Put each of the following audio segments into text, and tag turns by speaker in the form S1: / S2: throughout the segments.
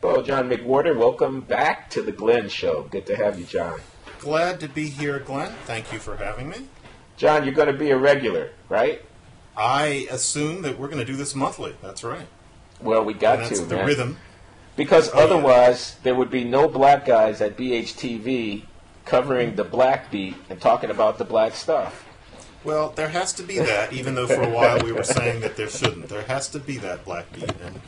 S1: Well, John McWhorter, welcome back to the Glenn Show. Good to have you, John.
S2: Glad to be here, Glenn. Thank you for having me.
S1: John, you're going to be a regular, right?
S2: I assume that we're going to do this monthly. That's right.
S1: Well, we got
S2: That's
S1: to,
S2: the
S1: man.
S2: rhythm.
S1: Because otherwise, there would be no black guys at BHTV covering the black beat and talking about the black stuff.
S2: Well, there has to be that, even though for a while we were saying that there shouldn't. There has to be that black beat, and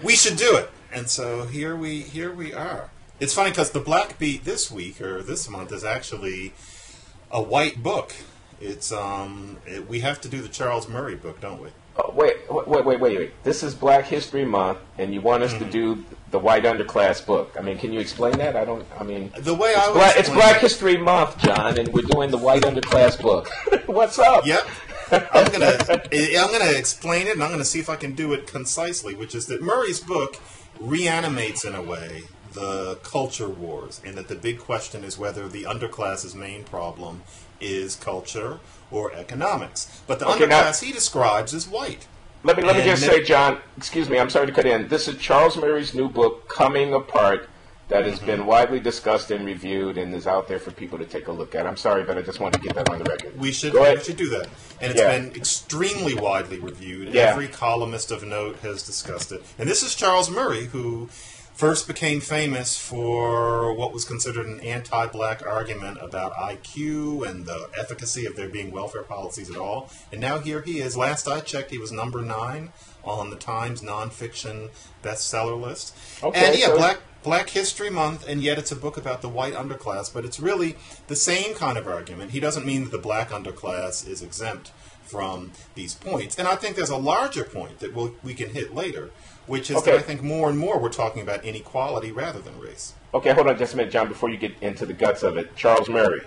S2: we should do it. And so here we are. It's funny because the black beat this week or this month is actually a white book. It's we have to do the Charles Murray book, don't we?
S1: Oh, wait. This is Black History Month, and you want us to do the White Underclass book. I mean, can you explain that?
S2: The way I would
S1: it's Black History Month, John, and we're doing the White Underclass book. What's up?
S2: Yep. I'm gonna explain it, and I'm gonna see if I can do it concisely, which is that Murray's book reanimates, in a way, the culture wars, and that the big question is whether the underclass's main problem is culture or economics. But the underclass he describes is white.
S1: Let me just say, John, excuse me, I'm sorry to cut in. This is Charles Murray's new book, Coming Apart, that has been widely discussed and reviewed and is out there for people to take a look at. I'm sorry, but I just wanted to get that on the record.
S2: We should do that. And it's been extremely widely reviewed.
S1: Yeah.
S2: Every columnist of note has discussed it. And this is Charles Murray, who first became famous for what was considered an anti-black argument about IQ and the efficacy of there being welfare policies at all. And now here he is. Last I checked, he was number 9 on the Times nonfiction bestseller list.
S1: Okay,
S2: and yeah, Black History Month, and yet it's a book about the white underclass, but it's really the same kind of argument. He doesn't mean that the black underclass is exempt from these points. And I think there's a larger point that we can hit later, which is that I think more and more we're talking about inequality rather than race.
S1: Okay, hold on just a minute, John, before you get into the guts of it. Charles Murray.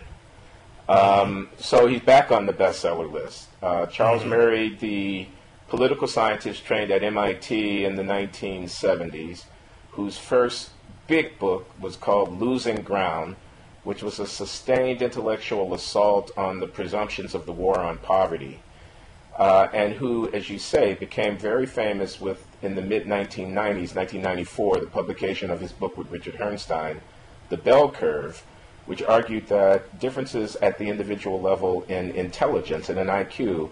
S1: So he's back on the bestseller list. Charles Murray, the political scientist trained at MIT in the 1970s, whose first big book was called Losing Ground, which was a sustained intellectual assault on the presumptions of the war on poverty, and who, as you say, became very famous in the mid-1990s, 1994, the publication of his book with Richard Herrnstein, The Bell Curve, which argued that differences at the individual level in intelligence and in IQ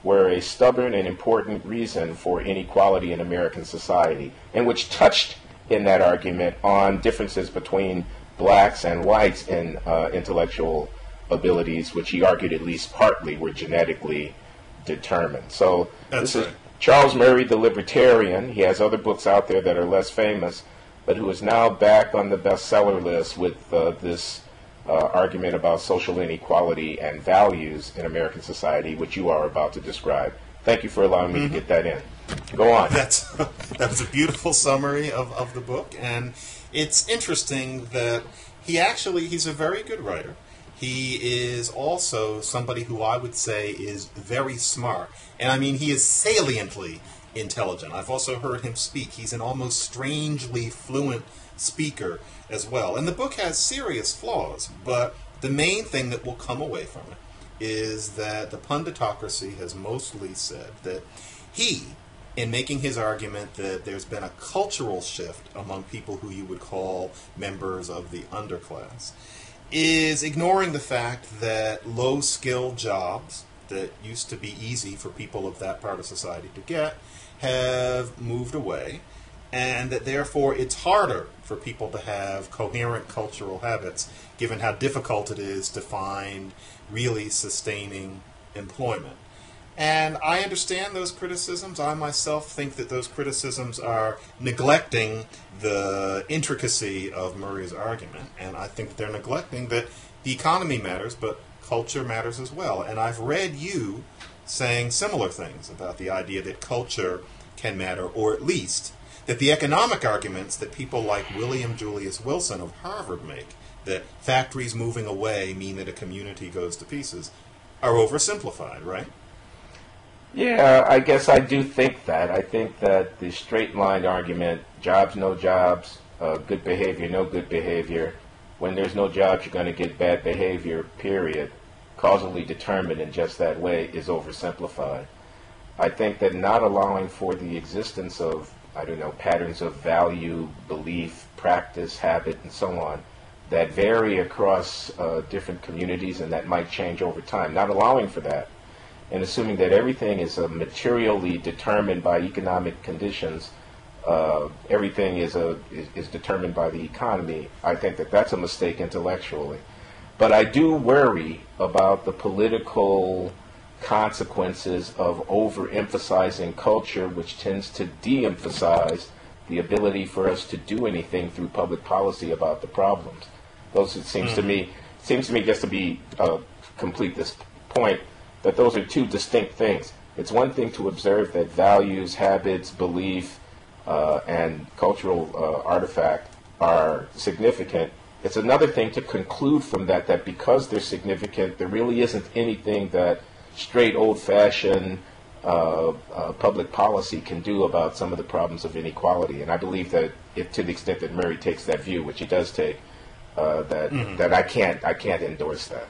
S1: were a stubborn and important reason for inequality in American society, and which touched in that argument on differences between blacks and whites in intellectual abilities, which he argued at least partly were genetically determined. So this is Charles Murray, the libertarian. He has other books out there that are less famous, but who is now back on the bestseller list with this argument about social inequality and values in American society, which you are about to describe. Thank you for allowing me to get that in. Go on.
S2: That was a beautiful summary of the book, and it's interesting that he's a very good writer. He is also somebody who I would say is very smart, and I mean he is saliently intelligent. I've also heard him speak. He's an almost strangely fluent speaker as well. And the book has serious flaws, but the main thing that will come away from it is that the punditocracy has mostly said that he, in making his argument that there's been a cultural shift among people who you would call members of the underclass, is ignoring the fact that low-skilled jobs that used to be easy for people of that part of society to get have moved away, and that therefore it's harder for people to have coherent cultural habits given how difficult it is to find really sustaining employment. And I understand those criticisms. I myself think that those criticisms are neglecting the intricacy of Murray's argument. And I think that they're neglecting that the economy matters, but culture matters as well. And I've read you saying similar things about the idea that culture can matter, or at least that the economic arguments that people like William Julius Wilson of Harvard make, that factories moving away mean that a community goes to pieces, are oversimplified, right?
S1: Yeah, I guess I do think that. I think that the straight-line argument, jobs, no jobs, good behavior, no good behavior, when there's no jobs, you're going to get bad behavior, period, causally determined in just that way, is oversimplified. I think that not allowing for the existence of I don't know, patterns of value, belief, practice, habit, and so on that vary across different communities and that might change over time. Not allowing for that and assuming that everything is materially determined by economic conditions, everything is determined by the economy, I think that that's a mistake intellectually. But I do worry about the political consequences of overemphasizing culture, which tends to de-emphasize the ability for us to do anything through public policy about the problems. Those, it seems to me, just to be complete this point, that those are two distinct things. It's one thing to observe that values, habits, belief, and cultural artifact are significant. It's another thing to conclude from that because they're significant, there really isn't anything that straight old-fashioned public policy can do about some of the problems of inequality. And I believe that if, to the extent that Murray takes that view, which he does take, that I can't endorse that.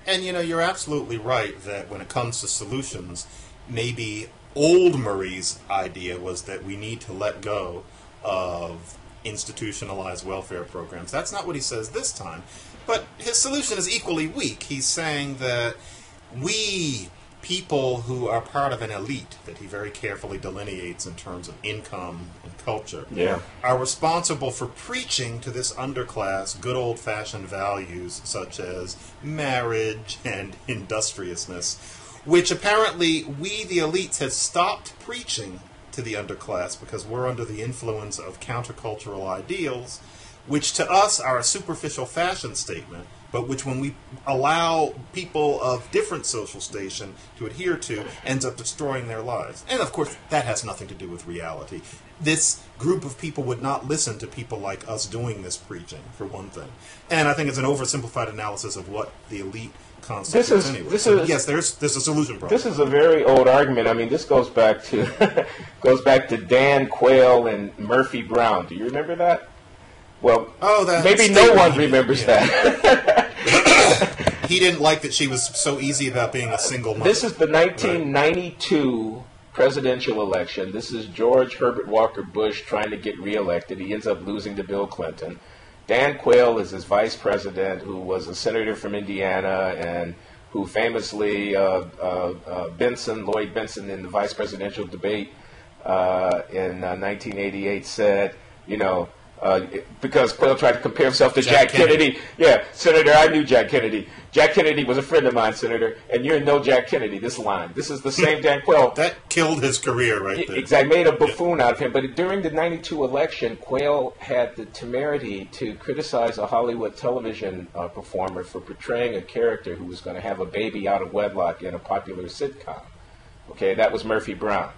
S2: And you're absolutely right that when it comes to solutions, maybe old Murray's idea was that we need to let go of institutionalized welfare programs. That's not what he says this time. But his solution is equally weak. He's saying that we, people who are part of an elite that he very carefully delineates in terms of income and culture, are responsible for preaching to this underclass good old-fashioned values such as marriage and industriousness, which apparently we, the elites, have stopped preaching to the underclass because we're under the influence of countercultural ideals, which to us are a superficial fashion statement, but which when we allow people of different social station to adhere to, ends up destroying their lives. And of course, that has nothing to do with reality. This group of people would not listen to people like us doing this preaching, for one thing. And I think it's an oversimplified analysis of what the elite constitutes anyway. Yes, there's a solution problem.
S1: This is a very old argument. I mean, this goes back to Dan Quayle and Murphy Brown. Do you remember that? Well, maybe no one remembers that.
S2: He didn't like that she was so easy about being a single mother.
S1: This is the 1992 presidential election. This is George Herbert Walker Bush trying to get reelected. He ends up losing to Bill Clinton. Dan Quayle is his vice president, who was a senator from Indiana and who famously, Lloyd Benson, in the vice presidential debate in 1988 said, because Quayle tried to compare himself to Jack Kennedy. Yeah, Senator, I knew Jack Kennedy. Jack Kennedy was a friend of mine, Senator, and you're no Jack Kennedy, this line. This is the same Dan Quayle.
S2: That killed his career right there.
S1: Exactly, made a buffoon out of him. But during the 92 election, Quayle had the temerity to criticize a Hollywood television performer for portraying a character who was going to have a baby out of wedlock in a popular sitcom. Okay, that was Murphy Brown.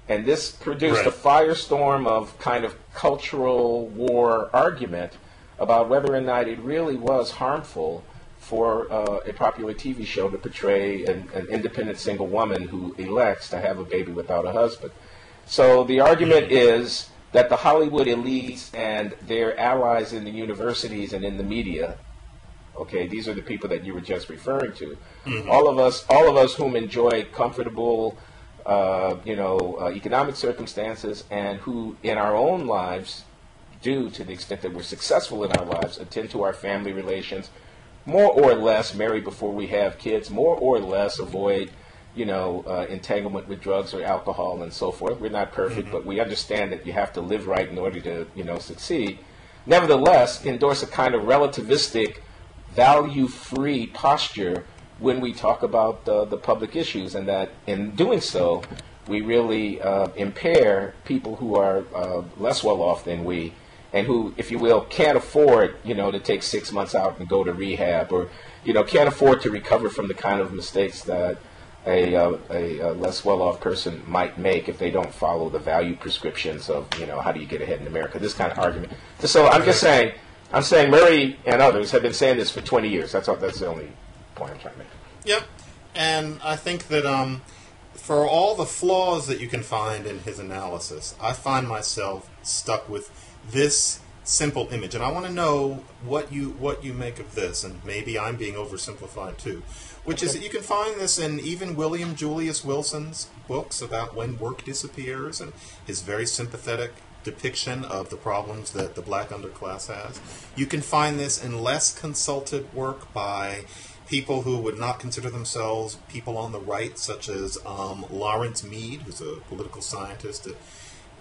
S1: And this produced a firestorm of kind of cultural war argument about whether or not it really was harmful for a popular TV show to portray an independent single woman who elects to have a baby without a husband. So the argument is that the Hollywood elites and their allies in the universities and in the media, okay, these are the people that you were just referring to, all of us whom enjoy comfortable economic circumstances and who in our own lives do, to the extent that we're successful in our lives, attend to our family relations, more or less marry before we have kids, more or less avoid, entanglement with drugs or alcohol and so forth. We're not perfect, but we understand that you have to live right in order to, succeed. Nevertheless, endorse a kind of relativistic, value-free posture when we talk about the public issues, and that in doing so, we really impair people who are less well off than we, and who, if you will, can't afford, to take 6 months out and go to rehab, or, can't afford to recover from the kind of mistakes that a less well-off person might make if they don't follow the value prescriptions of, how do you get ahead in America, this kind of argument. So I'm just saying, Murray and others have been saying this for 20 years. That's the only point I'm trying to make.
S2: Yep. And I think that for all the flaws that you can find in his analysis, I find myself stuck with this simple image, and I want to know what you make of this, and maybe I'm being oversimplified too, which is that you can find this in even William Julius Wilson's books about when work disappears, and his very sympathetic depiction of the problems that the black underclass has. You can find this in less consulted work by people who would not consider themselves people on the right, such as Lawrence Mead, who's a political scientist at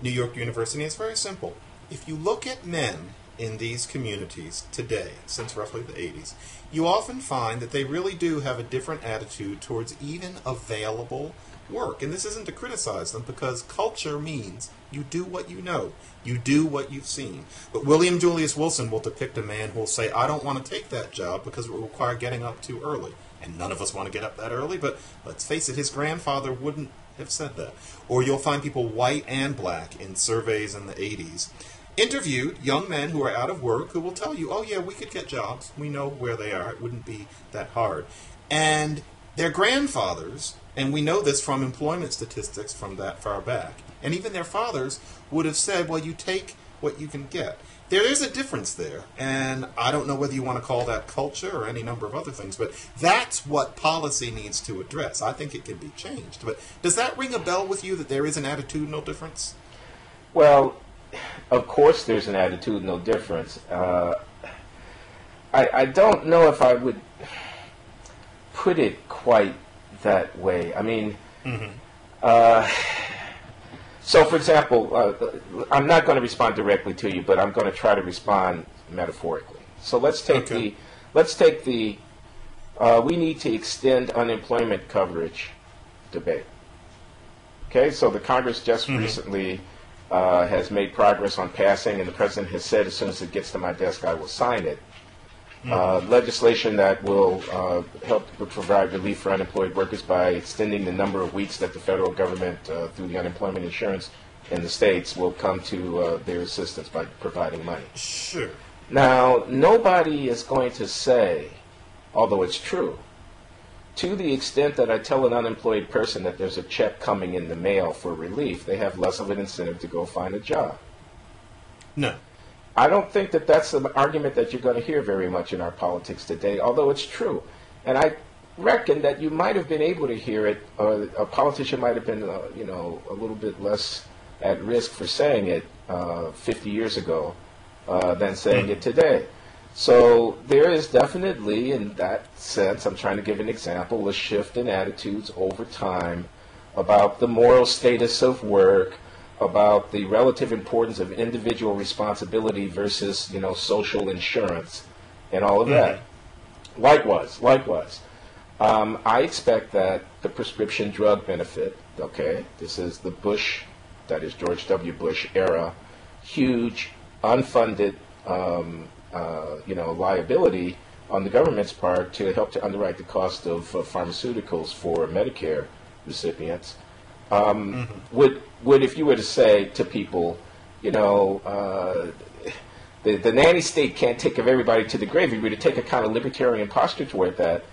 S2: New York University. It's very simple. If you look at men in these communities today, since roughly the 80s, you often find that they really do have a different attitude towards even available work. And this isn't to criticize them, because culture means you do what you know. You do what you've seen. But William Julius Wilson will depict a man who will say, I don't want to take that job because it will require getting up too early. And none of us want to get up that early, but let's face it, his grandfather wouldn't have said that. Or you'll find people, white and black, in surveys in the 80s, interviewed young men who are out of work who will tell you, oh yeah, we could get jobs. We know where they are. It wouldn't be that hard. And their grandfathers, and we know this from employment statistics from that far back, and even their fathers would have said, well, you take what you can get. There is a difference there, and I don't know whether you want to call that culture or any number of other things, but that's what policy needs to address. I think it can be changed. But does that ring a bell with you, that there is an attitudinal difference?
S1: Well, of course there's an attitudinal difference. I don't know if I would put it quite that way. I mean, so for example, I'm not going to respond directly to you, but I'm going to try to respond metaphorically. So let's take we need to extend unemployment coverage debate. Okay, so the Congress just recently has made progress on passing, and the President has said as soon as it gets to my desk, I will sign it. Legislation that will help to provide relief for unemployed workers by extending the number of weeks that the federal government, through the unemployment insurance in the states, will come to their assistance by providing money.
S2: Sure.
S1: Now, nobody is going to say, although it's true, to the extent that I tell an unemployed person that there's a check coming in the mail for relief, they have less of an incentive to go find a job.
S2: No.
S1: I don't think that that's an argument that you're going to hear very much in our politics today, although it's true. And I reckon that you might have been able to hear it, or a politician might have been, a little bit less at risk for saying it 50 years ago than saying it today. So there is definitely, in that sense, I'm trying to give an example, a shift in attitudes over time about the moral status of work, about the relative importance of individual responsibility versus, social insurance and all of that. Likewise, I expect that the prescription drug benefit, okay, this is the Bush, that is George W. Bush era, huge unfunded, liability on the government's part to help to underwrite the cost of pharmaceuticals for Medicare recipients. Would if you were to say to people, the nanny state can't take of everybody to the grave, if you were to take a kind of libertarian posture toward that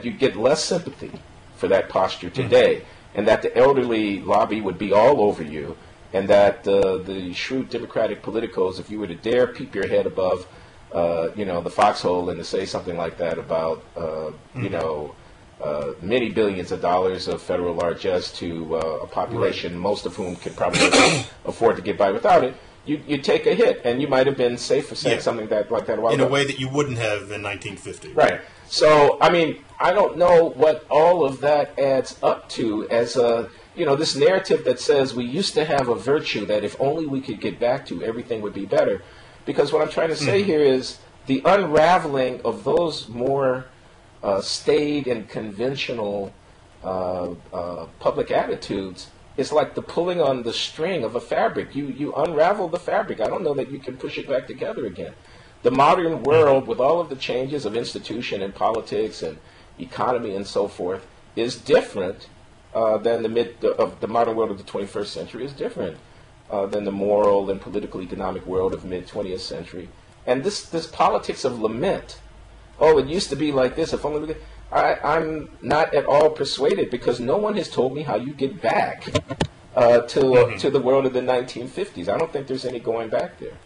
S1: you'd get less sympathy for that posture today, and that the elderly lobby would be all over you, and that the shrewd Democratic politicos, if you were to dare peep your head above, the foxhole and to say something like that about, many billions of dollars of federal largesse to a population, most of whom can probably afford to get by without it, you take a hit, and you might have been safe for saying something like that a while ago.
S2: In a way that you wouldn't have in 1950.
S1: Right. So, I don't know what all of that adds up to as this narrative that says we used to have a virtue that if only we could get back to, everything would be better. Because what I'm trying to say here is the unraveling of those more staid and conventional public attitudes is like the pulling on the string of a fabric. You unravel the fabric. I don't know that you can push it back together again. The modern world, with all of the changes of institution and politics and economy and so forth, is different than the modern world of the 21st century is different than the moral and political economic world of mid-20th century. And this politics of lament, oh, it used to be like this, if only we could, I'm not at all persuaded, because no one has told me how you get back to the world of the 1950s. I don't think there's any going back there.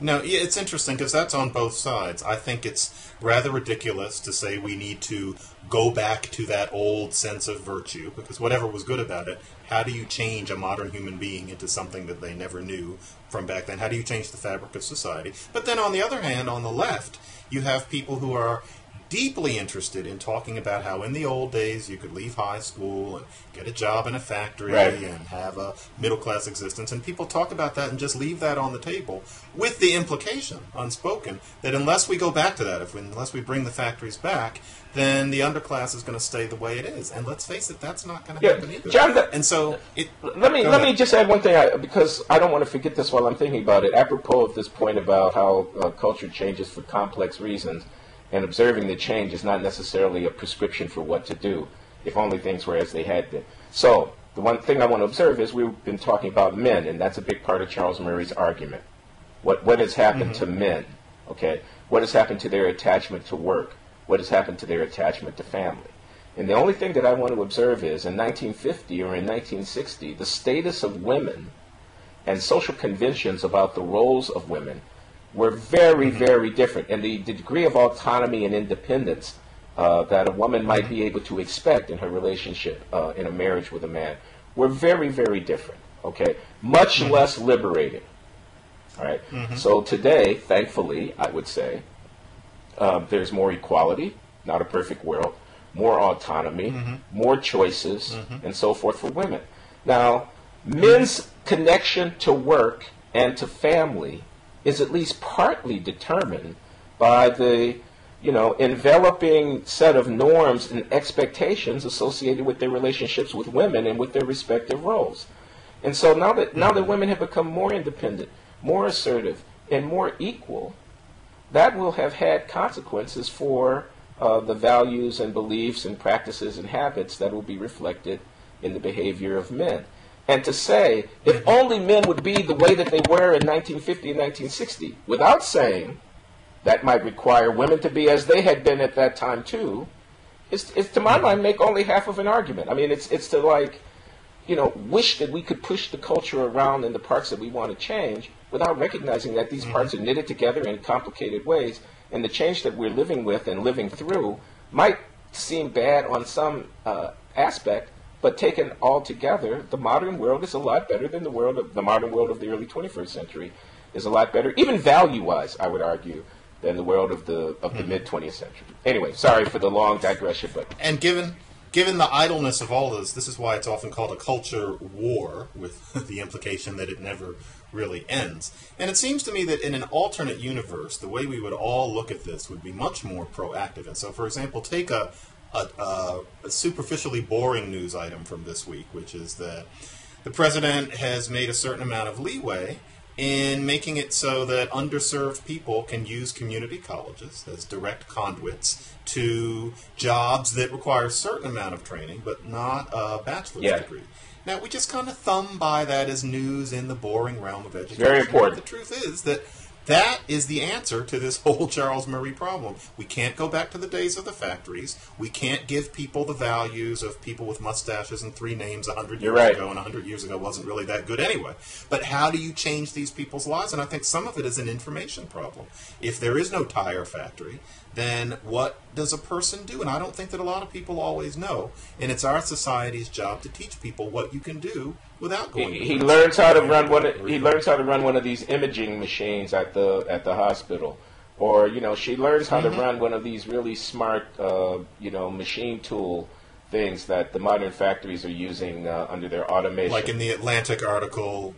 S2: No, yeah, it's interesting because that's on both sides. I think it's rather ridiculous to say we need to go back to that old sense of virtue, because whatever was good about it, how do you change a modern human being into something that they never knew from back then? How do you change the fabric of society? But then on the other hand, on the left, you have people who are deeply interested in talking about how in the old days you could leave high school and get a job in a factory and have a middle-class existence. And people talk about that and just leave that on the table with the implication, unspoken, that unless we go back to that, unless we bring the factories back, then the underclass is going to stay the way it is. And let's face it, that's not going to happen either.
S1: John,
S2: and so
S1: let me just add one thing, because I don't want to forget this while I'm thinking about it. Apropos of this point about how culture changes for complex reasons, and observing the change is not necessarily a prescription for what to do, if only things were as they had been. So, the one thing I want to observe is we've been talking about men, and that's a big part of Charles Murray's argument. What has happened to men? Okay, what has happened to their attachment to work? What has happened to their attachment to family? And the only thing that I want to observe is, in 1950 or in 1960, the status of women and social conventions about the roles of women were very, very different. And the degree of autonomy and independence that a woman might be able to expect in her relationship, in a marriage with a man, were very, very different. Okay? Much less liberating. All right? So today, thankfully, I would say, there's more equality, not a perfect world, more autonomy, more choices, and so forth for women. Now, men's connection to work and to family is at least partly determined by the, enveloping set of norms and expectations associated with their relationships with women and with their respective roles. And so now that women have become more independent, more assertive, and more equal, that will have had consequences for the values and beliefs and practices and habits that will be reflected in the behavior of men. And to say, if only men would be the way that they were in 1950 and 1960, without saying that might require women to be as they had been at that time too, is to my mind, make only half of an argument. I mean, it's to wish that we could push the culture around in the parts that we want to change without recognizing that these parts are knitted together in complicated ways, and the change that we're living with and living through might seem bad on some aspect, but taken all together, the modern world is a lot better than the modern world of the early 21st century is a lot better, even value-wise, I would argue, than the world of the mid-20th century. Anyway, sorry for the long digression, but
S2: and given the idleness of all this is why it's often called a culture war, with the implication that it never really ends. And it seems to me that in an alternate universe, the way we would all look at this would be much more proactive. And so, for example, take a superficially boring news item from this week, which is that the president has made a certain amount of leeway in making it so that underserved people can use community colleges as direct conduits to jobs that require a certain amount of training, but not a bachelor's degree. Now, we just kind of thumb by that as news in the boring realm of education.
S1: Very important.
S2: But the truth is that is the answer to this whole Charles Murray problem. We can't go back to the days of the factories. We can't give people the values of people with mustaches and three names 100 years ago, and 100 years ago wasn't really that good anyway. But how do you change these people's lives? And I think some of it is an information problem. If there is no tire factory, then what does a person do? And I don't think that a lot of people always know. And it's our society's job to teach people what you can do without going.
S1: He learns how to run one. He learns how to run one of these imaging machines at the hospital, or she learns how to run one of these really smart machine tool things that the modern factories are using under their automation.
S2: Like in the Atlantic article,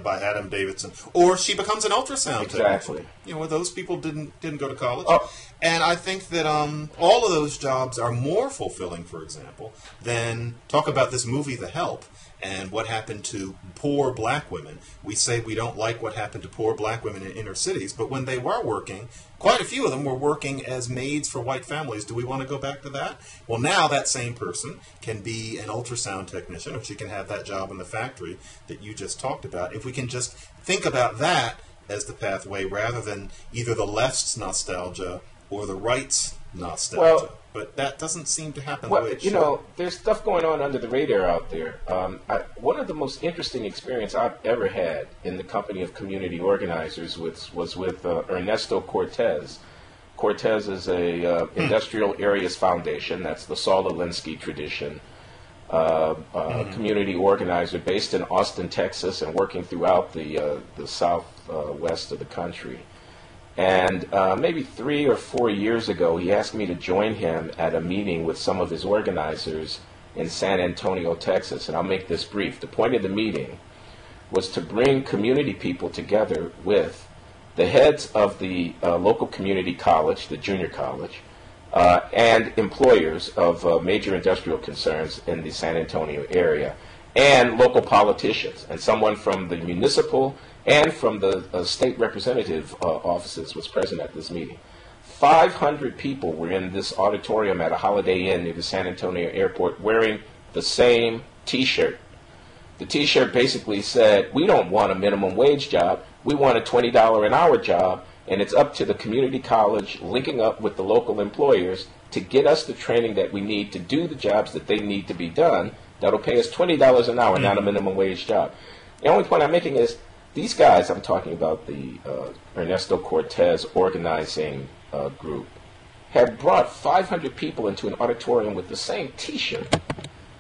S2: by Adam Davidson. Or she becomes an ultrasound technician. Those people didn't go to college.
S1: Oh.
S2: And I think that all of those jobs are more fulfilling, for example, than talk about this movie, The Help, and what happened to poor black women. We say we don't like what happened to poor black women in inner cities, but when they were working, quite a few of them were working as maids for white families. Do we want to go back to that? Well, now that same person can be an ultrasound technician, or she can have that job in the factory that you just talked about. If we can just think about that as the pathway rather than either the left's nostalgia or the right's nostalgia.
S1: Well,
S2: But that doesn't seem to happen
S1: Well,
S2: the way it
S1: you
S2: should.
S1: know, there's stuff going on under the radar out there. One of the most interesting experience I've ever had in the company of community organizers was with Ernesto Cortez. Cortez is a industrial areas foundation. That's the Saul Alinsky tradition. Community organizer based in Austin, Texas, and working throughout the southwest of the country. And maybe 3 or 4 years ago, he asked me to join him at a meeting with some of his organizers in San Antonio, Texas. And I'll make this brief. The point of the meeting was to bring community people together with the heads of the local community college, the junior college, and employers of major industrial concerns in the San Antonio area, and local politicians, and someone from the municipal and from the state representative offices was present at this meeting. 500 people were in this auditorium at a Holiday Inn near the San Antonio airport wearing the same T-shirt. The T-shirt basically said, we don't want a minimum wage job, we want a $20 an hour job, and it's up to the community college linking up with the local employers to get us the training that we need to do the jobs that they need to be done that'll pay us $20 an hour, not a minimum wage job. The only point I'm making is these guys, I'm talking about the Ernesto Cortez organizing group, had brought 500 people into an auditorium with the same T-shirt,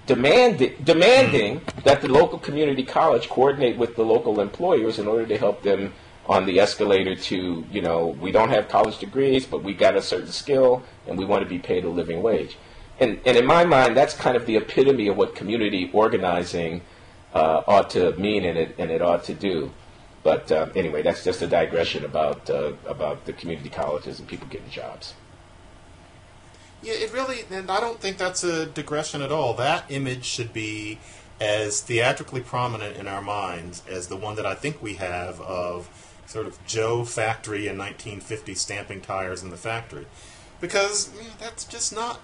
S1: demanding that the local community college coordinate with the local employers in order to help them on the escalator to, you know, we don't have college degrees, but we got a certain skill, and we want to be paid a living wage. And in my mind, that's kind of the epitome of what community organizing ought to mean and it ought to do. But anyway, that's just a digression about the community colleges and people getting jobs.
S2: Yeah, it really, and I don't think that's a digression at all. That image should be as theatrically prominent in our minds as the one that I think we have of sort of Joe Factory in 1950 stamping tires in the factory. Because that's not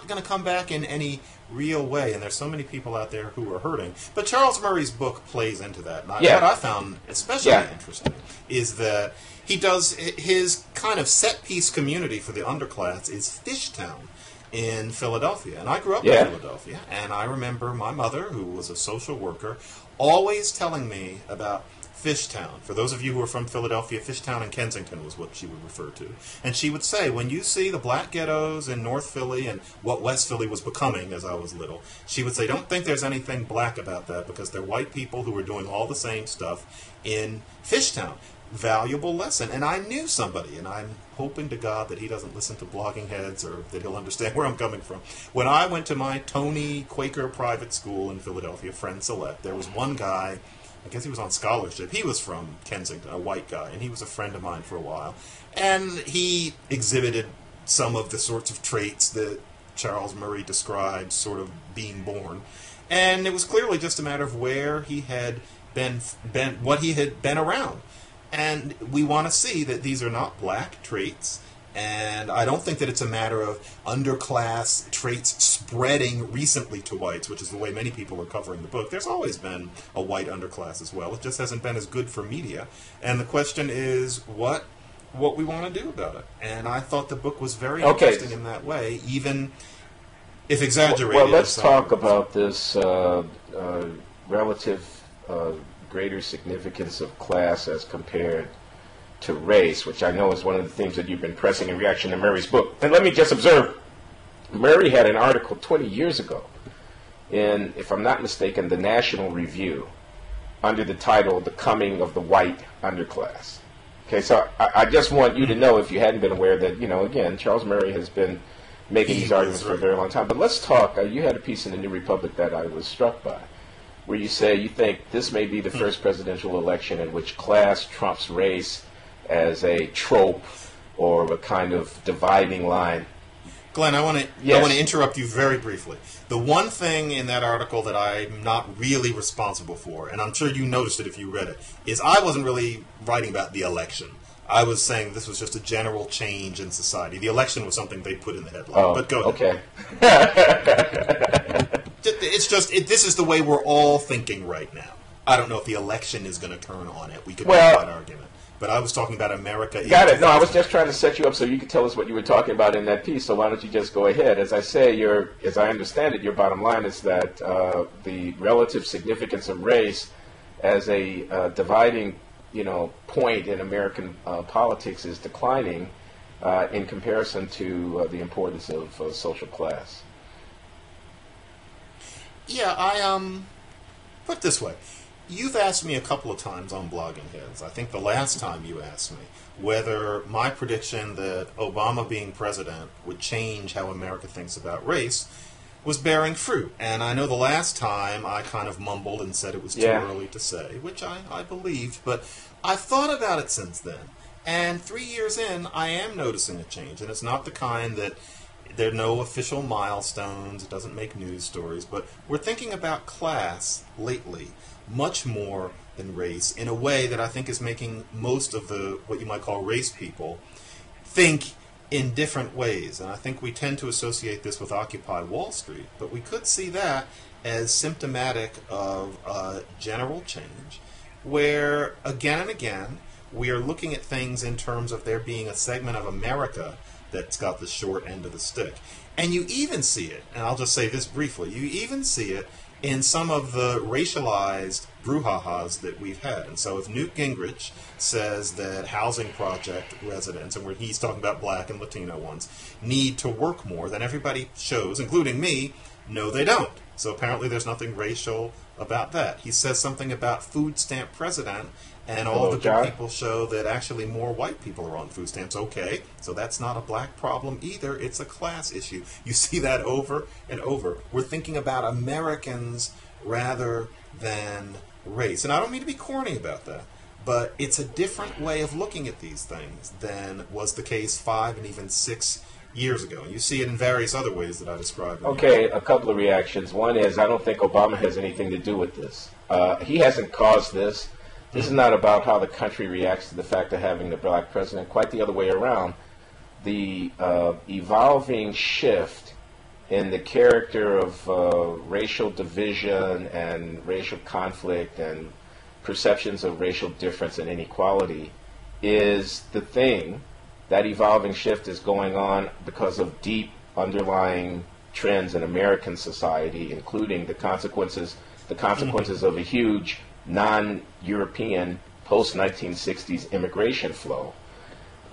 S2: going to come back in any real way, and there's so many people out there who are hurting. But Charles Murray's book plays into that. And what I found especially interesting is that he does his kind of set-piece community for the underclass is Fishtown in Philadelphia. And I grew up in Philadelphia, and I remember my mother, who was a social worker, always telling me about Fishtown. For those of you who are from Philadelphia, Fishtown and Kensington was what she would refer to. And she would say, when you see the black ghettos in North Philly and what West Philly was becoming as I was little, she would say, don't think there's anything black about that because they're white people who are doing all the same stuff in Fishtown. Valuable lesson. And I knew somebody, and I'm hoping to God that he doesn't listen to Blogging Heads or that he'll understand where I'm coming from. When I went to my Tony Quaker private school in Philadelphia, Friend Select, there was one guy, I guess he was on scholarship. He was from Kensington, a white guy, and he was a friend of mine for a while. And he exhibited some of the sorts of traits that Charles Murray describes sort of being born. And it was clearly just a matter of where he had been what he had been around. And we want to see that these are not black traits. And I don't think that it's a matter of underclass traits spreading recently to whites, which is the way many people are covering the book. There's always been a white underclass as well. It just hasn't been as good for media. And the question is what we want to do about it. And I thought the book was very interesting in that way, even if exaggerated.
S1: Well, let's talk about this relative greater significance of class as compared to race, which I know is one of the things that you've been pressing in reaction to Murray's book. And let me just observe, Murray had an article 20 years ago in, if I'm not mistaken, the National Review under the title, The Coming of the White Underclass. Okay, so I just want you to know, if you hadn't been aware, that, you know, again, Charles Murray has been making these arguments for a very long time. But let's talk, you had a piece in the New Republic that I was struck by, where you say you think this may be the first presidential election in which class trumps race as a trope or a kind of dividing line.
S2: Glenn, I want to interrupt you very briefly. The one thing in that article that I'm not really responsible for, and I'm sure you noticed it if you read it, is I wasn't really writing about the election. I was saying this was just a general change in society. The election was something they put in the headline.
S1: Oh,
S2: but go ahead.
S1: Okay.
S2: It's just, this is the way we're all thinking right now. I don't know if the election is going to turn on it. We could make that argument. but I was talking about America.
S1: Got it. No, I was just trying to set you up so you could tell us what you were talking about in that piece. So why don't you just go ahead? As I say, as I understand it, your bottom line is that the relative significance of race as a dividing, point in American politics is declining in comparison to the importance of social class.
S2: Yeah, I put it this way. You've asked me a couple of times on Blogging Heads, I think the last time you asked me, whether my prediction that Obama being president would change how America thinks about race was bearing fruit. And I know the last time I kind of mumbled and said it was too early to say, which I believed, but I've thought about it since then. And 3 years in, I am noticing a change, and it's not the kind that there are no official milestones, it doesn't make news stories, but we're thinking about class lately much more than race in a way that I think is making most of the, what you might call race people, think in different ways. And I think we tend to associate this with Occupy Wall Street, but we could see that as symptomatic of a general change where, again and again, we are looking at things in terms of there being a segment of America that's got the short end of the stick. And you even see it, and I'll just say this briefly, you even see it in some of the racialized brouhahas that we've had. And so if Newt Gingrich says that housing project residents, and where he's talking about black and Latino ones, need to work more, then everybody shows, including me, no they don't. So apparently there's nothing racial about that. He says something about food stamp president, and all the good people show that actually more white people are on food stamps. Okay, so that's not a black problem either. It's a class issue. You see that over and over. We're thinking about Americans rather than race. And I don't mean to be corny about that, but it's a different way of looking at these things than was the case 5 and even 6 years ago. And you see it in various other ways that I described.
S1: Okay, a couple of reactions. One is I don't think Obama has anything to do with this. He hasn't caused this. This is not about how the country reacts to the fact of having the black president. Quite the other way around. The evolving shift in the character of racial division and racial conflict and perceptions of racial difference and inequality is the thing. That evolving shift is going on because of deep underlying trends in American society, including the consequences of a huge non-European post-1960s immigration flow,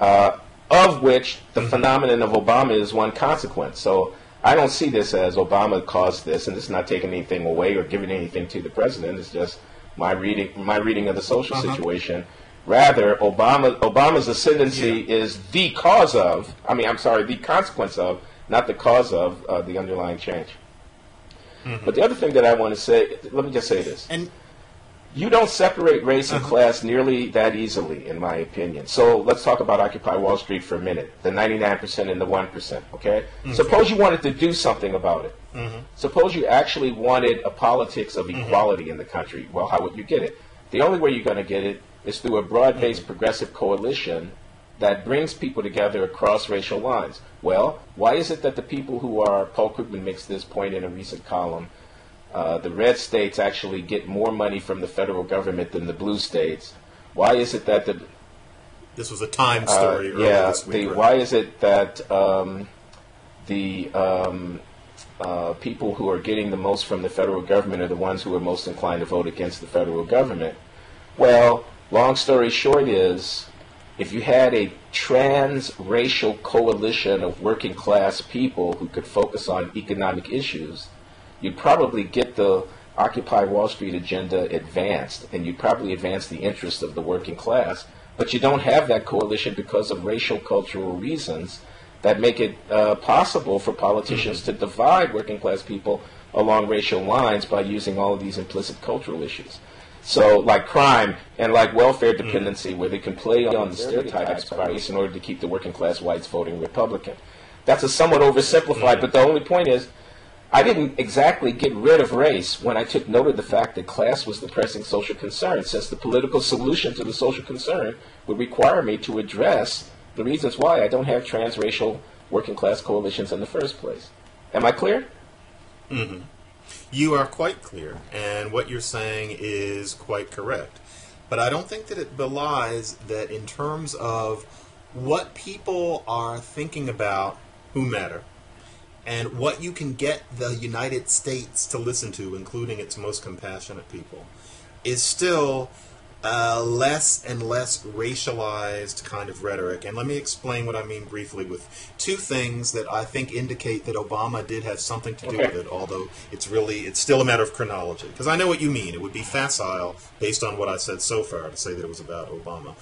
S1: of which the phenomenon of Obama is one consequence. So I don't see this as Obama caused this, and this is not taking anything away or giving anything to the president. It's just my reading of the social situation. Rather, Obama's ascendancy is the cause of, the consequence of, not the cause of the underlying change. But the other thing that I want to say, let me just say this. And you don't separate race and class nearly that easily, in my opinion. So let's talk about Occupy Wall Street for a minute, the 99% and the 1%, okay? Suppose you wanted to do something about it. Suppose you actually wanted a politics of equality in the country. Well, how would you get it? The only way you're going to get it is through a broad-based progressive coalition that brings people together across racial lines. Well, why is it that the people who are, Paul Krugman makes this point in a recent column, the red states actually get more money from the federal government than the blue states? Why is it that
S2: this was a Time story earlier this week, right?
S1: Why is it that people who are getting the most from the federal government are the ones who are most inclined to vote against the federal government? Well, long story short is, if you had a trans-racial coalition of working class people who could focus on economic issues, you'd probably get the Occupy Wall Street agenda advanced, and you'd probably advance the interests of the working class. But you don't have that coalition because of racial cultural reasons that make it possible for politicians to divide working class people along racial lines by using all of these implicit cultural issues. So, like crime and like welfare dependency, where they can play on the stereotypes of race in order to keep the working class whites voting Republican. That's a somewhat oversimplified, but the only point is, I didn't exactly get rid of race when I took note of the fact that class was the pressing social concern, since the political solution to the social concern would require me to address the reasons why I don't have transracial working class coalitions in the first place. Am I clear?
S2: You are quite clear, and what you're saying is quite correct. but I don't think that it belies that in terms of what people are thinking about who matter, and what you can get the United States to listen to, including its most compassionate people, is still less and less racialized kind of rhetoric. And let me explain what I mean briefly with two things that I think indicate that Obama did have something to do with it, although it's still a matter of chronology. Because I know what you mean. It would be facile, based on what I said so far, to say that it was about Obama.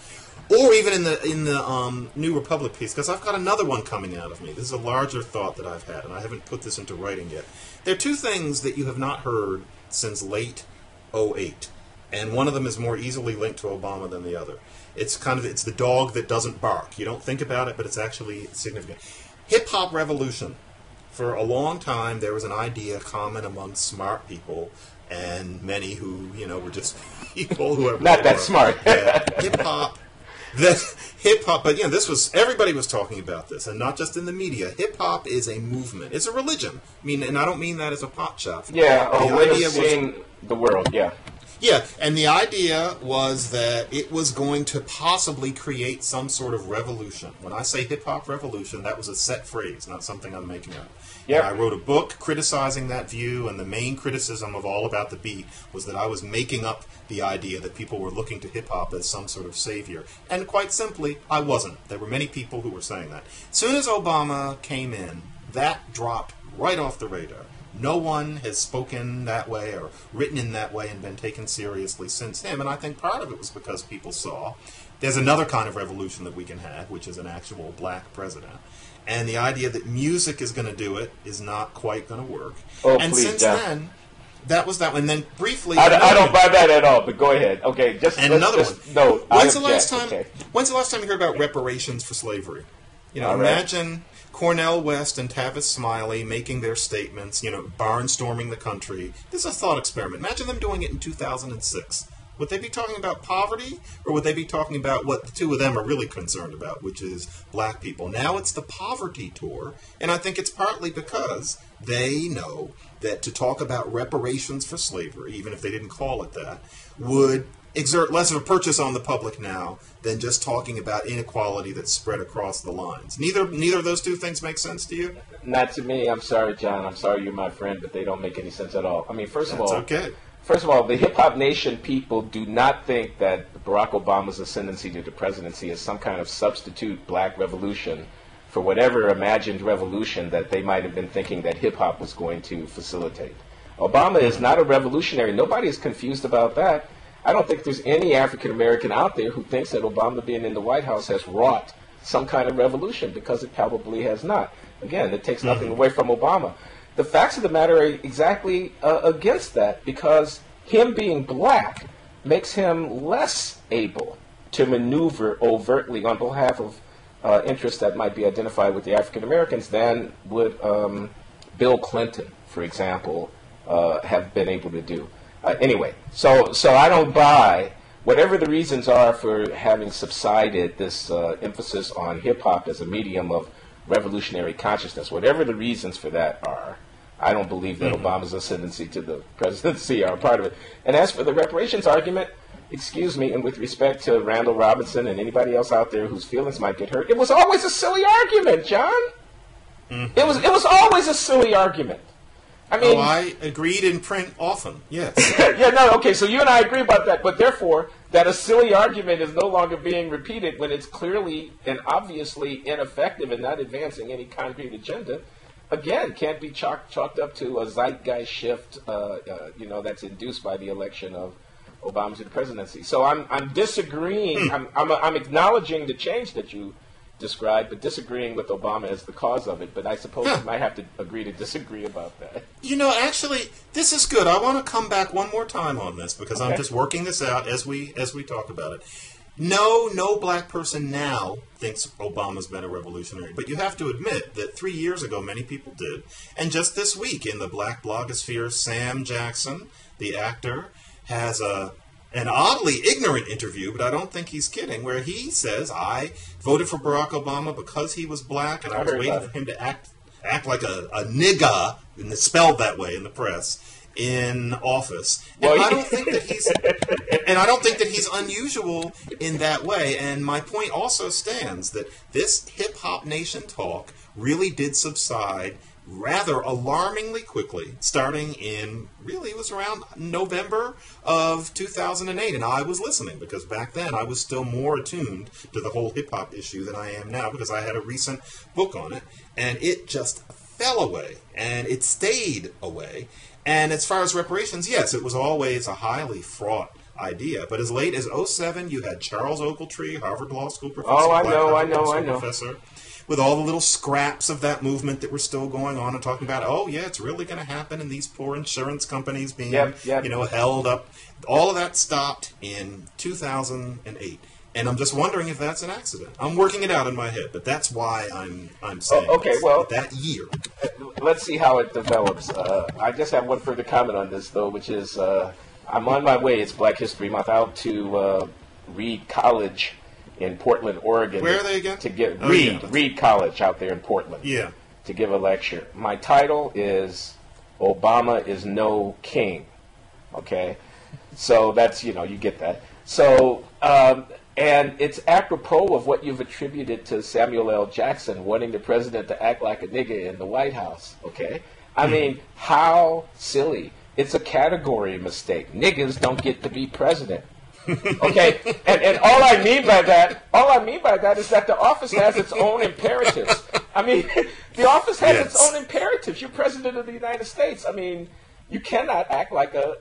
S2: Or even in the New Republic piece, because I've got another one coming out of me. This is a larger thought that I've had, and I haven't put this into writing yet. There are two things that you have not heard since late '08. And one of them is more easily linked to Obama than the other. It's the dog that doesn't bark. You don't think about it, but it's actually significant. Hip-hop revolution. For a long time, there was an idea common among smart people, and many who, were just people who are...
S1: Not that smart.
S2: Yeah, hip-hop. But everybody was talking about this, and not just in the media. Hip-hop is a movement. It's a religion. And I don't mean that as a pot shop.
S1: Yeah, a way of seeing the world, yeah.
S2: Yeah, and the idea was that it was going to possibly create some sort of revolution. When I say hip-hop revolution, that was a set phrase, not something I'm making up.
S1: Yep.
S2: I wrote a book criticizing that view, and the main criticism of All About the Beat was that I was making up the idea that people were looking to hip-hop as some sort of savior. And quite simply, I wasn't. There were many people who were saying that. As soon as Obama came in, that dropped right off the radar. No one has spoken that way or written in that way and been taken seriously since him, and I think part of it was because people saw there's another kind of revolution that we can have, which is an actual black president. And the idea that music is going to do it is not quite going to work.
S1: Oh,
S2: and
S1: please,
S2: since
S1: Jeff.
S2: then, that was that one. And then briefly...
S1: I don't buy that at all, but go ahead. Okay,
S2: another one.
S1: No,
S2: When's the last time you heard about reparations for slavery? Imagine... Cornel West and Tavis Smiley making their statements, barnstorming the country. This is a thought experiment. Imagine them doing it in 2006. Would they be talking about poverty, or would they be talking about what the two of them are really concerned about, which is black people? Now it's the poverty tour, and I think it's partly because they know that to talk about reparations for slavery, even if they didn't call it that, would exert less of a purchase on the public now than just talking about inequality that's spread across the lines. Neither of those two things make sense to you?
S1: Not to me. I'm sorry, John. I'm sorry you're my friend, but they don't make any sense at all. I mean, first of all, the Hip Hop Nation people do not think that Barack Obama's ascendancy to the presidency is some kind of substitute black revolution for whatever imagined revolution that they might have been thinking that hip hop was going to facilitate. Obama is not a revolutionary. Nobody is confused about that. I don't think there's any African American out there who thinks that Obama being in the White House has wrought some kind of revolution, because it probably has not. Again, it takes nothing away from Obama. The facts of the matter are exactly against that, because him being black makes him less able to maneuver overtly on behalf of interests that might be identified with the African Americans than would Bill Clinton, for example, have been able to do. Anyway, so I don't buy, whatever the reasons are for having subsided this emphasis on hip-hop as a medium of revolutionary consciousness, whatever the reasons for that are, I don't believe that Obama's ascendancy to the presidency are a part of it. And as for the reparations argument, excuse me, and with respect to Randall Robinson and anybody else out there whose feelings might get hurt, it was always a silly argument, John. It was always a silly argument. I mean,
S2: I agreed in print often, yes.
S1: Okay, so you and I agree about that, but therefore, that a silly argument is no longer being repeated when it's clearly and obviously ineffective and not advancing any concrete agenda, again, can't be chalked up to a zeitgeist shift, that's induced by the election of Obama to the presidency. So I'm disagreeing. I'm acknowledging the change that you described, but disagreeing with Obama as the cause of it. But I suppose we might have to agree to disagree about that.
S2: Actually, this is good. I want to come back one more time on this, because I'm just working this out as we talk about it. No black person now thinks Obama's been a revolutionary, but you have to admit that 3 years ago many people did. And just this week in the black blogosphere, Sam Jackson, the actor, has an oddly ignorant interview, but I don't think he's kidding, where he says, I voted for Barack Obama because he was black, and I was waiting for him to act like a nigga, and it's spelled that way in the press. in office.
S1: Well,
S2: And I don't think that he's unusual in that way. And my point also stands that this hip hop nation talk really did subside rather alarmingly quickly, starting in, really, it was around November of 2008, and I was listening, because back then I was still more attuned to the whole hip-hop issue than I am now, because I had a recent book on it, and it just fell away, and it stayed away. And as far as reparations, yes, it was always a highly fraught idea, but as late as 2007, you had Charles Ogletree, Harvard Law School professor,
S1: I know.
S2: professor, with all the little scraps of that movement that were still going on and talking about, oh, yeah, it's really going to happen, and these poor insurance companies being, held up. All of that stopped in 2008. And I'm just wondering if that's an accident. I'm working it out in my head, but that's why I'm saying that year.
S1: Let's see how it develops. I just have one further comment on this, though, which is I'm on my way. It's Black History Month, out to Reed College in Portland, Oregon.
S2: Where are they again?
S1: Reed College out there in Portland.
S2: Yeah.
S1: To give a lecture. My title is Obama is No King. Okay? So that's, you get that. So, and it's apropos of what you've attributed to Samuel L. Jackson wanting the president to act like a nigga in the White House. Okay? I mean, how silly. It's a category mistake. Niggas don't get to be president. Okay, and all I mean by that is that the office has its own imperatives. I mean, the office has its own imperatives. You're president of the United States. I mean, you cannot act like a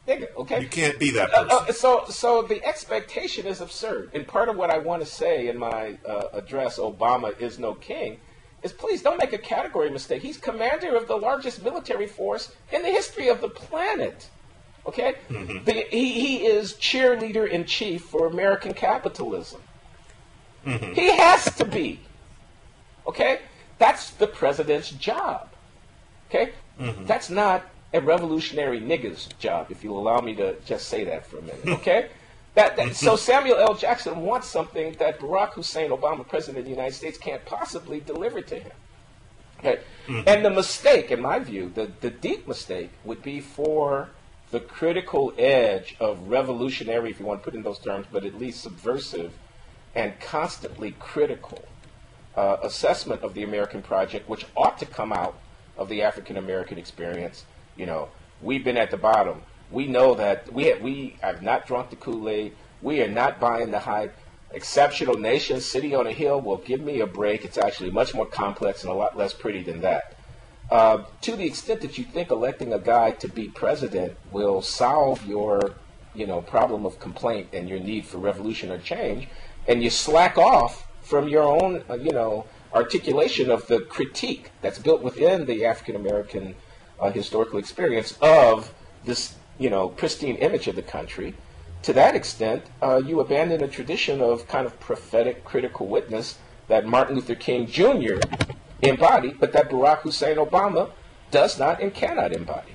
S1: nigga. Okay,
S2: you can't be that person.
S1: So the expectation is absurd. And part of what I want to say in my address, Obama is no king, is please don't make a category mistake. He's commander of the largest military force in the history of the planet. Okay? Mm-hmm. He is cheerleader in chief for American capitalism. Mm-hmm. He has to be. Okay? That's the president's job. Okay? Mm-hmm. That's not a revolutionary nigga's job, if you'll allow me to just say that for a minute. Okay? So Samuel L. Jackson wants something that Barack Hussein Obama, president of the United States, can't possibly deliver to him. Okay? Mm-hmm. And the mistake, in my view, the deep mistake, would be for the critical edge of revolutionary, if you want to put it in those terms, but at least subversive and constantly critical assessment of the American project, which ought to come out of the African American experience. We've been at the bottom. We know that we have not drunk the Kool-Aid. We are not buying the hype. Exceptional nation, city on a hill. Well, give me a break. It's actually much more complex and a lot less pretty than that. To the extent that you think electing a guy to be president will solve your, problem of complaint and your need for revolution or change, and you slack off from your own, articulation of the critique that's built within the African American historical experience of this, pristine image of the country, to that extent, you abandon a tradition of kind of prophetic critical witness that Martin Luther King Jr. embodied, but that Barack Hussein Obama does not and cannot embody.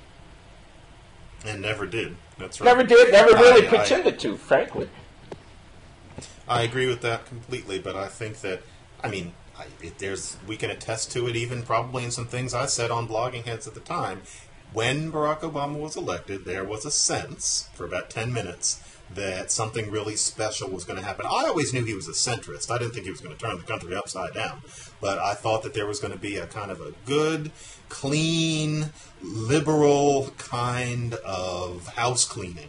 S2: And never did. That's right.
S1: Never did, never really pretended to, frankly.
S2: I agree with that completely, but I think that, we can attest to it even probably in some things I said on Blogging Heads at the time. When Barack Obama was elected, there was a sense, for about 10 minutes, that something really special was going to happen. I always knew he was a centrist. I didn't think he was going to turn the country upside down. But I thought that there was going to be a kind of a good, clean, liberal kind of house cleaning.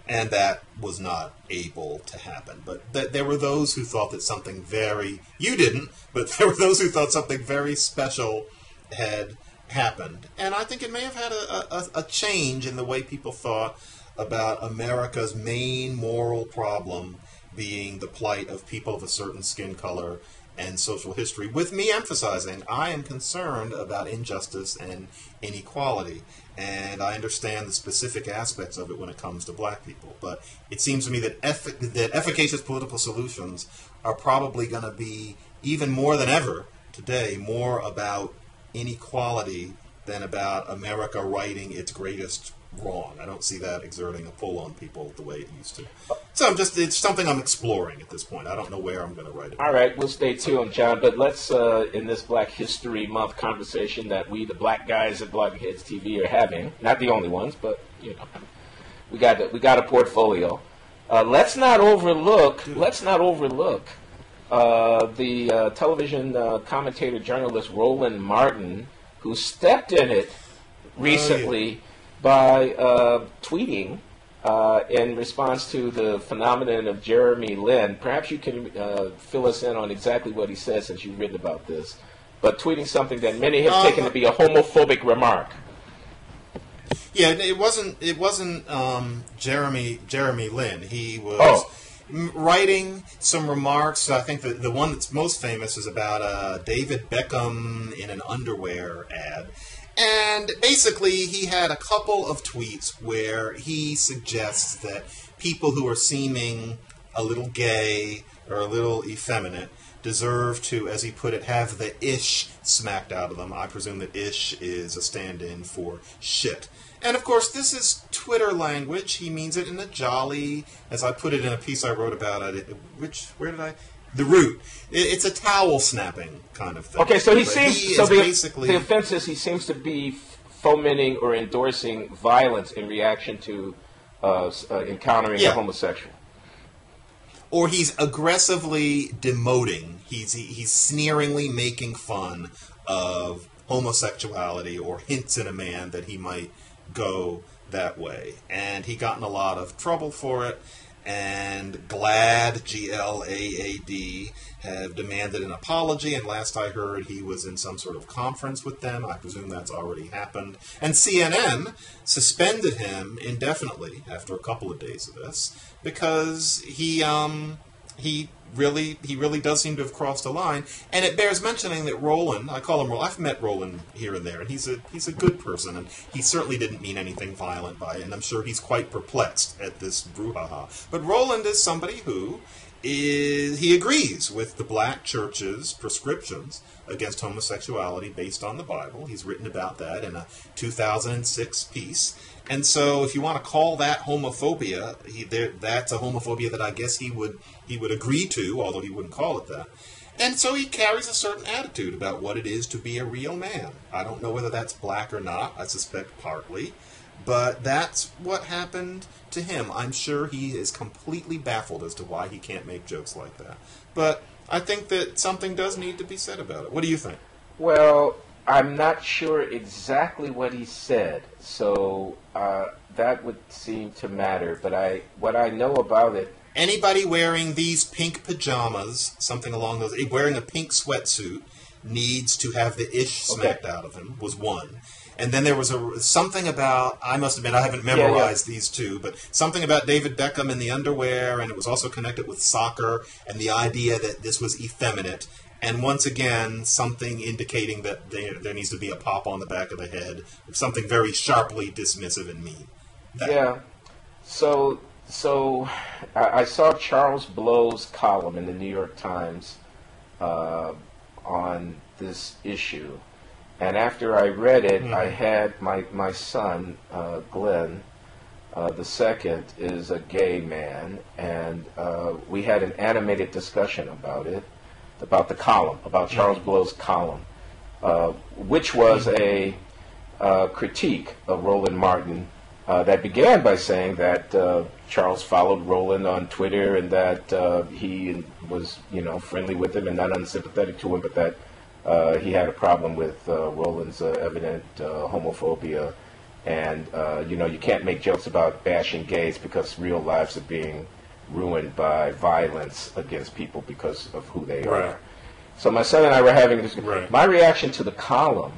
S2: And that was not able to happen. But there were those who thought that something you didn't, but there were those who thought something very special had happened. And I think it may have had a change in the way people thought about America's main moral problem being the plight of people of a certain skin color and social history, with me emphasizing I am concerned about injustice and inequality, and I understand the specific aspects of it when it comes to black people. But it seems to me that efficacious political solutions are probably going to be, even more than ever today, more about inequality than about America righting its greatest wrong. I don't see that exerting a pull on people the way it used to. So it's something I'm exploring at this point. I don't know where I'm going to write it.
S1: All right, we'll stay tuned, John. But let's, in this Black History Month conversation that we, the black guys at Blockheads TV, are having, not the only ones, but, you know, we got a portfolio. Let's not overlook the television commentator journalist Roland Martin, who stepped in it recently by tweeting in response to the phenomenon of Jeremy Lin. Perhaps you can fill us in on exactly what he said, since you've written about this. But tweeting something that many have taken to be a homophobic remark.
S2: Yeah, it wasn't Jeremy Lin. He was writing some remarks. I think the one that's most famous is about David Beckham in an underwear ad. And basically, he had a couple of tweets where he suggests that people who are seeming a little gay or a little effeminate deserve to, as he put it, have the ish smacked out of them. I presume that ish is a stand-in for shit. And of course, this is Twitter language. He means it in a jolly, as I put it in a piece I wrote about it. The root. It's a towel snapping kind of thing.
S1: Okay, so the offense is he seems to be fomenting or endorsing violence in reaction to encountering a homosexual.
S2: Or he's aggressively demoting. He's sneeringly making fun of homosexuality or hints in a man that he might go that way. And he got in a lot of trouble for it. And GLAAD, G-L-A-A-D, have demanded an apology, and last I heard he was in some sort of conference with them. I presume that's already happened. And CNN suspended him indefinitely after a couple of days of this, because he really does seem to have crossed a line. And it bears mentioning that Roland, I call him Roland, I've met Roland here and there, and he's a good person, and he certainly didn't mean anything violent by it, and I'm sure he's quite perplexed at this brouhaha. But Roland is somebody who he agrees with the black church's prescriptions against homosexuality based on the Bible. He's written about that in a 2006 piece. And so if you want to call that homophobia, that's a homophobia that I guess he would agree to, although he wouldn't call it that. And so he carries a certain attitude about what it is to be a real man. I don't know whether that's black or not. I suspect partly. But that's what happened to him. I'm sure he is completely baffled as to why he can't make jokes like that. But I think that something does need to be said about it. What do you think?
S1: Well, I'm not sure exactly what he said, so that would seem to matter. But what I know about it...
S2: Anybody wearing these pink pajamas, something along those... wearing a pink sweatsuit, needs to have the ish smacked out of him, was one. And then there was something about, I must admit, I haven't memorized these two, but something about David Beckham in the underwear, and it was also connected with soccer, and the idea that this was effeminate. And once again, something indicating that there needs to be a pop on the back of the head, something very sharply dismissive and mean.
S1: So I saw Charles Blow's column in the New York Times on this issue. And after I read it, I had my son, Glenn, the second, is a gay man, and we had an animated discussion about it, about the column, about Charles Blow's column, which was a critique of Roland Martin that began by saying that Charles followed Roland on Twitter and that he was, friendly with him and not unsympathetic to him, but that he had a problem with Roland's evident homophobia, and you can't make jokes about bashing gays because real lives are being ruined by violence against people because of who they are. So my son and I were having this. My reaction to the column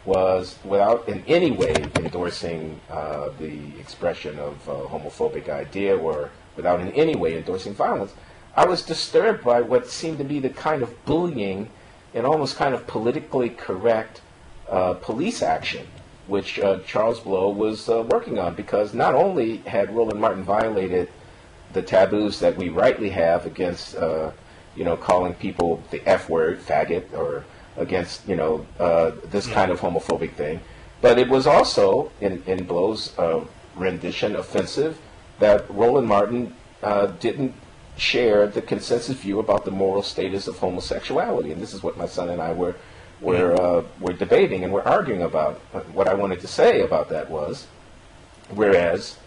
S1: was, without in any way endorsing the expression of homophobic idea or without in any way endorsing violence, I was disturbed by what seemed to be the kind of bullying and almost kind of politically correct police action, which Charles Blow was working on, because not only had Roland Martin violated the taboos that we rightly have against, calling people the F word, faggot, or against, this kind of homophobic thing, but it was also, in Blow's rendition offensive that Roland Martin didn't share the consensus view about the moral status of homosexuality. And this is what my son and I were debating and were arguing about. What I wanted to say about that was, whereas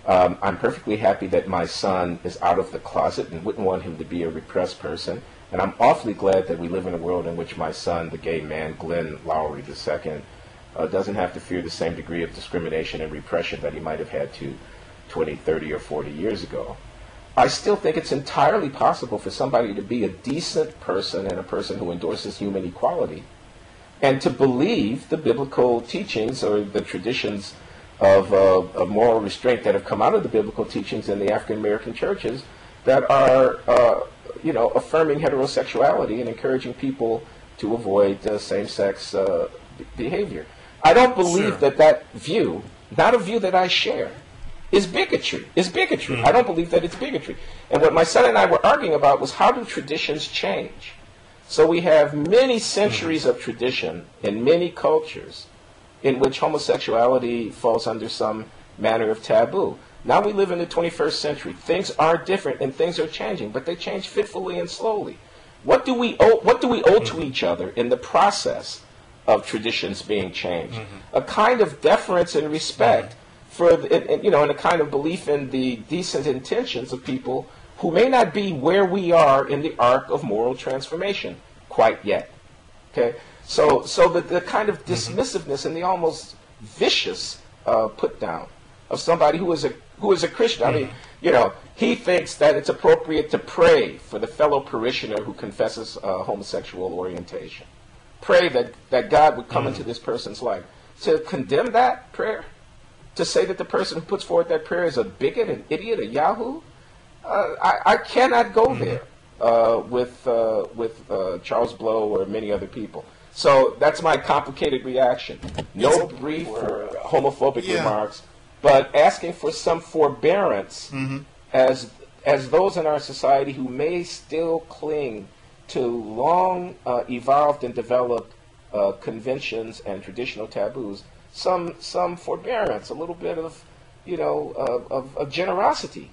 S1: I'm perfectly happy that my son is out of the closet and wouldn't want him to be a repressed person, and I'm awfully glad that we live in a world in which my son, the gay man, Glenn Loury II, doesn't have to fear the same degree of discrimination and repression that he might have had to 20, 30, or 40 years ago. I still think it's entirely possible for somebody to be a decent person and a person who endorses human equality and to believe the biblical teachings or the traditions of moral restraint that have come out of the biblical teachings in the African American churches that are, affirming heterosexuality and encouraging people to avoid same-sex behavior. I don't believe that view, not a view that I share, is bigotry. Mm-hmm. I don't believe that it's bigotry. And what my son and I were arguing about was, how do traditions change? So we have many centuries of tradition in many cultures in which homosexuality falls under some manner of taboo. Now we live in the 21st century. Things are different and things are changing, but they change fitfully and slowly. What do we owe to each other in the process of traditions being changed? Mm-hmm. A kind of deference and respect for, and a kind of belief in the decent intentions of people who may not be where we are in the arc of moral transformation quite yet. Okay, so the kind of dismissiveness and the almost vicious put down of somebody who is a Christian. I mean, he thinks that it's appropriate to pray for the fellow parishioner who confesses homosexual orientation. Pray that God would come into this person's life. To condemn that prayer, to say that the person who puts forward that prayer is a bigot, an idiot, a yahoo, I cannot go there with Charles Blow or many other people. So that's my complicated reaction. No brief or homophobic remarks, but asking for some forbearance as those in our society who may still cling to long evolved and developed conventions and traditional taboos, some forbearance, a little bit of of generosity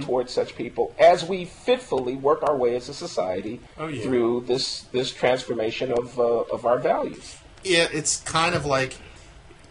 S1: towards such people as we fitfully work our way as a society through this transformation of our values.
S2: Yeah, it's kind of like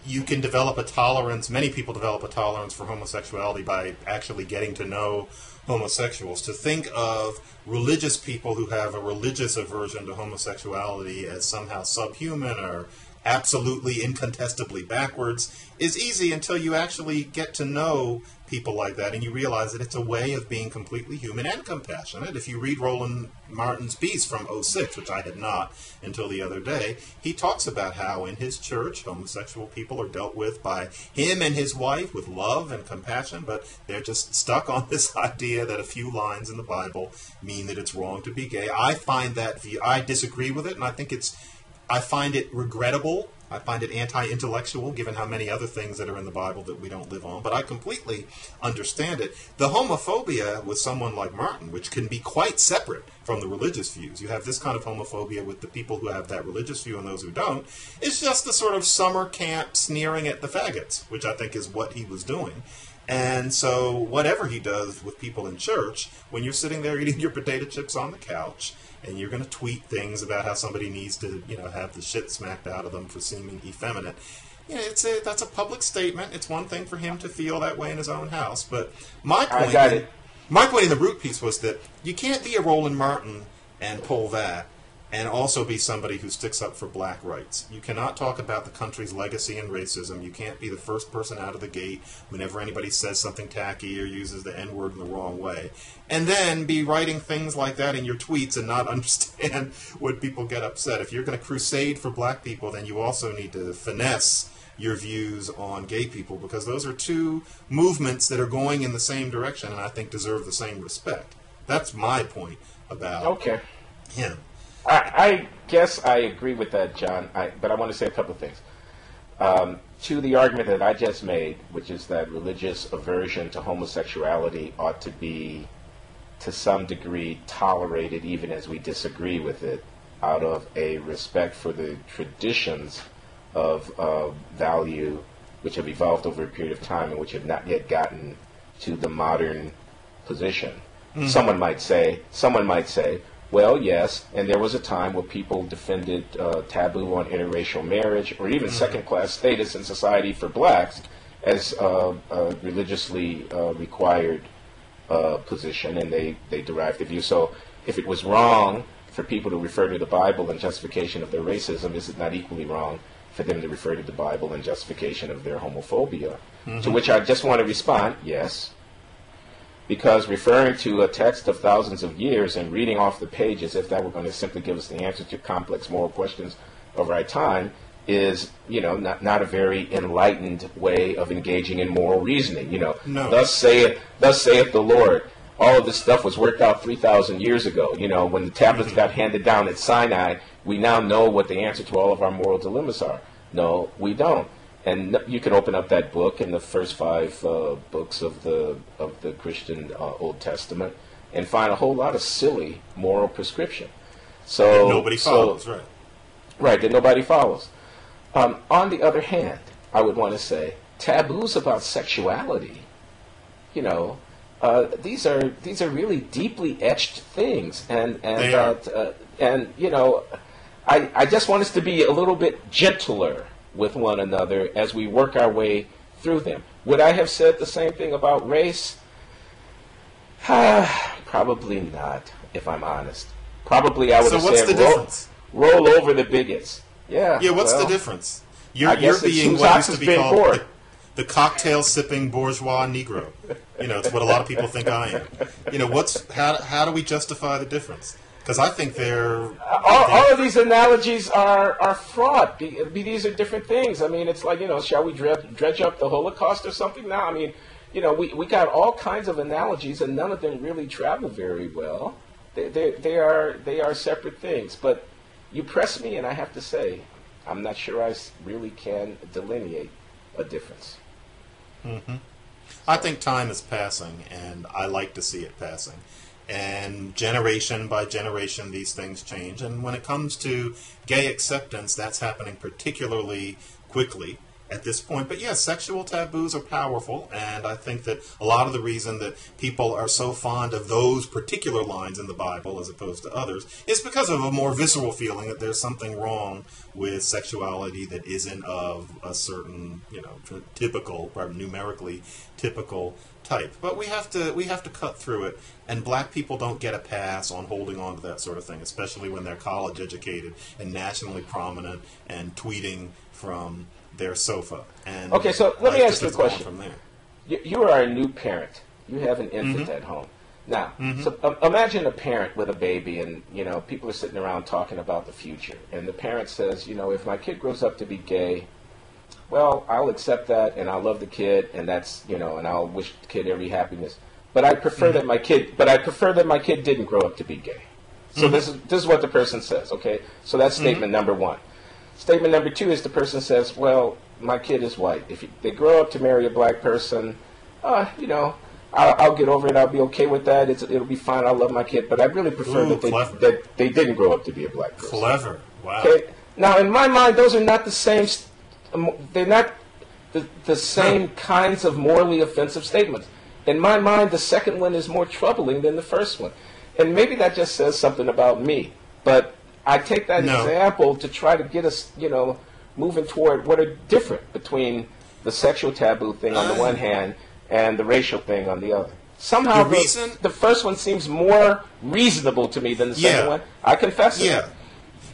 S2: you can develop a tolerance. Many people develop a tolerance for homosexuality by actually getting to know homosexuals. To think of religious people who have a religious aversion to homosexuality as somehow subhuman or absolutely incontestably backwards is easy until you actually get to know people like that and you realize that it's a way of being completely human and compassionate. If you read Roland Martin's piece from '06, which I had not until the other day, he talks about how in his church homosexual people are dealt with by him and his wife with love and compassion, but they're just stuck on this idea that a few lines in the Bible mean that it's wrong to be gay. I find that view, I disagree with it, and I find it regrettable. I find it anti-intellectual, given how many other things that are in the Bible that we don't live on. But I completely understand it. The homophobia with someone like Martin, which can be quite separate from the religious views. You have this kind of homophobia with the people who have that religious view and those who don't. It's just the sort of summer camp sneering at the faggots, which I think is what he was doing. And so whatever he does with people in church, when you're sitting there eating your potato chips on the couch, and you're going to tweet things about how somebody needs to, have the shit smacked out of them for seeming effeminate. That's a public statement. It's one thing for him to feel that way in his own house. But my point in the root piece was that you can't be a Roland Martin and pull that and also be somebody who sticks up for black rights. You cannot talk about the country's legacy and racism. You can't be the first person out of the gate whenever anybody says something tacky or uses the N-word in the wrong way. And then be writing things like that in your tweets and not understand when people get upset. If you're going to crusade for black people, then you also need to finesse your views on gay people, because those are two movements that are going in the same direction and I think deserve the same respect. That's my point about him.
S1: I guess I agree with that, John, but I want to say a couple of things. To the argument that I just made, which is that religious aversion to homosexuality ought to be, to some degree, tolerated even as we disagree with it, out of a respect for the traditions of value which have evolved over a period of time and which have not yet gotten to the modern position. Someone might say, well, yes, and there was a time where people defended taboo on interracial marriage or even second-class status in society for blacks as a religiously required position, and they derived the view. So if it was wrong for people to refer to the Bible in justification of their racism, is it not equally wrong for them to refer to the Bible in justification of their homophobia? To which I just want to respond, yes. Because referring to a text of thousands of years and reading off the page as if that were going to simply give us the answer to complex moral questions of our time is, not a very enlightened way of engaging in moral reasoning.
S2: No.
S1: Thus saith the Lord. All of this stuff was worked out 3,000 years ago. When the tablets got handed down at Sinai, we now know what the answer to all of our moral dilemmas are. No, we don't. And you can open up that book in the first 5 books of the Christian Old Testament and find a whole lot of silly moral prescription. So
S2: that nobody follows, right?
S1: Right, that nobody follows. On the other hand, I would want to say taboos about sexuality. These are really deeply etched things, and I just want us to be a little bit gentler with one another as we work our way through them. Would I have said the same thing about race? Probably not, if I'm honest. Probably I would have
S2: what's
S1: said
S2: the difference?
S1: Roll over the bigots. Yeah.
S2: Yeah, what's the difference? You're
S1: guess
S2: being
S1: it's
S2: what used to be called
S1: bored.
S2: the cocktail-sipping bourgeois Negro. It's what a lot of people think I am. How do we justify the difference? Because I think
S1: all of these analogies are fraught. These are different things. I mean, it's like, shall we dredge up the Holocaust or something now? I mean, we got all kinds of analogies, and none of them really travel very well. They are separate things. But you press me, and I have to say, I'm not sure I really can delineate a difference.
S2: Mm-hmm. I think time is passing, and I like to see it passing. And generation by generation, these things change. And when it comes to gay acceptance, that's happening particularly quickly at this point. But yes, sexual taboos are powerful, and I think that a lot of the reason that people are so fond of those particular lines in the Bible as opposed to others is because of a more visceral feeling that there's something wrong with sexuality that isn't of a certain, typical, or numerically typical type. But we have to cut through it, and black people don't get a pass on holding on to that sort of thing, especially when they're college educated and nationally prominent and tweeting from their sofa. And
S1: okay, so let me ask you a
S2: going
S1: question.
S2: from there.
S1: You are a new parent. You have an infant at home. Now, so imagine a parent with a baby, and people are sitting around talking about the future, and the parent says, if my kid grows up to be gay, well, I'll accept that, and I'll love the kid, and that's and I'll wish the kid every happiness. But I prefer that my kid didn't grow up to be gay. So this is what the person says. Okay, so that's statement number one. Statement number two is the person says, well, my kid is white. If they grow up to marry a black person, I'll get over it. I'll be okay with that. It'll be fine. I'll love my kid. But I really prefer that they didn't grow up to be a black person.
S2: Clever. Wow.
S1: Okay. Now, in my mind, those are not the same. They're not the same kinds of morally offensive statements. In my mind, the second one is more troubling than the first one. And maybe that just says something about me. But I take that example to try to get us, moving toward what are different between the sexual taboo thing on the one hand and the racial thing on the other. Somehow the first one seems more reasonable to me than the second one. I confess it.
S2: Yeah.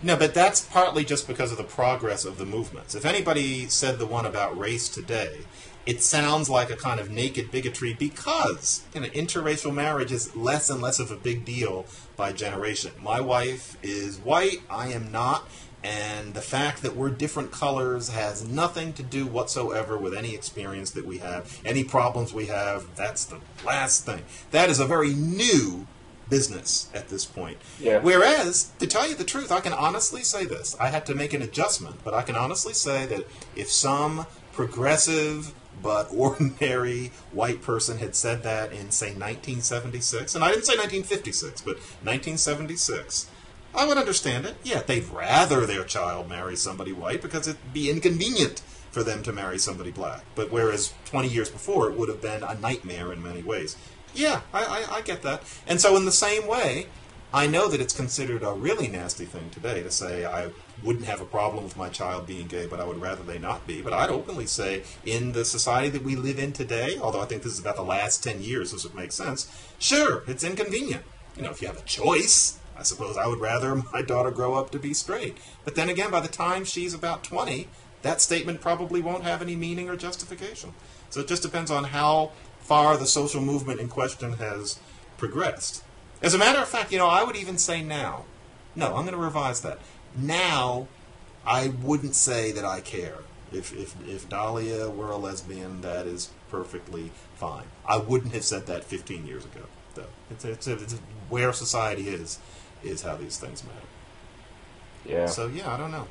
S2: No, but that's partly just because of the progress of the movements. If anybody said the one about race today, it sounds like a kind of naked bigotry because interracial marriage is less and less of a big deal by generation. My wife is white, I am not, and the fact that we're different colors has nothing to do whatsoever with any experience that we have, any problems we have. That's the last thing. That is a very new business at this point.
S1: Yeah.
S2: Whereas, to tell you the truth, I can honestly say this. I had to make an adjustment, but I can honestly say that if some progressive but ordinary white person had said that in, say, 1976, and I didn't say 1956, but 1976, I would understand it. Yeah, they'd rather their child marry somebody white because it'd be inconvenient for them to marry somebody black. But whereas 20 years before, it would have been a nightmare in many ways. Yeah, I get that. And so in the same way, I know that it's considered a really nasty thing today to say I wouldn't have a problem with my child being gay, but I would rather they not be. But I'd openly say in the society that we live in today, although I think this is about the last 10 years, this would make sense, sure, it's inconvenient. You know, if you have a choice, I suppose I would rather my daughter grow up to be straight. But then again, by the time she's about 20, that statement probably won't have any meaning or justification. So it just depends on how far the social movement in question has progressed. As a matter of fact, you know, I would even say now, no, I'm going to revise that. Now, I wouldn't say that I care. If Dahlia were a lesbian, that is perfectly fine. I wouldn't have said that 15 years ago, though. It's where society is how these things matter.
S1: Yeah.
S2: So, yeah, I don't know.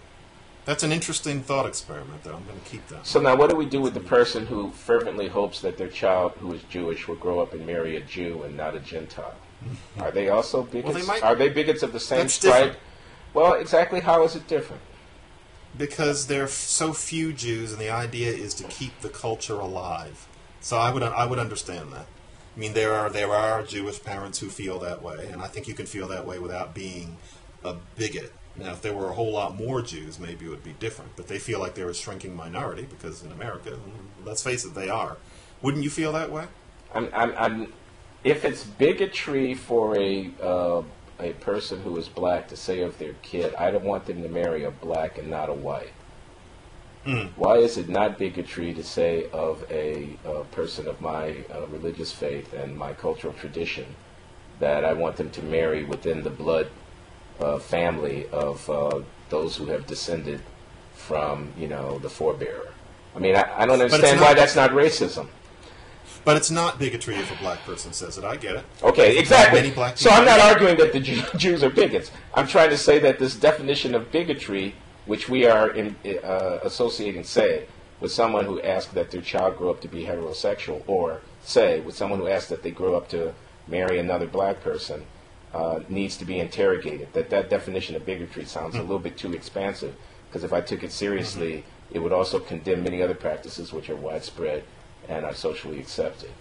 S2: That's an interesting thought experiment, though. I'm going to keep that.
S1: So now what do we do with the person who fervently hopes that their child who is Jewish will grow up and marry a Jew and not a Gentile? Are they also bigots?
S2: Well,
S1: are they bigots of the same
S2: That's
S1: stripe?
S2: different.
S1: Well, exactly how is it different?
S2: Because there are so few Jews, and the idea is to keep the culture alive. So I would understand that. I mean, there are Jewish parents who feel that way, and I think you can feel that way without being a bigot. Now, if there were a whole lot more Jews, maybe it would be different. But they feel like they're a shrinking minority because in America, let's face it, they are. Wouldn't you feel that way?
S1: If it's bigotry for a person who is black to say of their kid, I don't want them to marry a black and not a white. Why is it not bigotry to say of a person of my religious faith and my cultural tradition that I want them to marry within the blood family of those who have descended from, you know, the forebearer? I mean, I don't understand why that's not racism.
S2: But it's not bigotry if a black person says it. I get it.
S1: Okay, exactly.
S2: Many black
S1: So I'm not arguing that the Jews are bigots. I'm trying to say that this definition of bigotry, which we are associating, say, with someone who asks that their child grow up to be heterosexual, or, say, with someone who asks that they grow up to marry another black person, needs to be interrogated. That definition of bigotry sounds a little bit too expansive, because if I took it seriously, it would also condemn many other practices which are widespread and are socially accepted.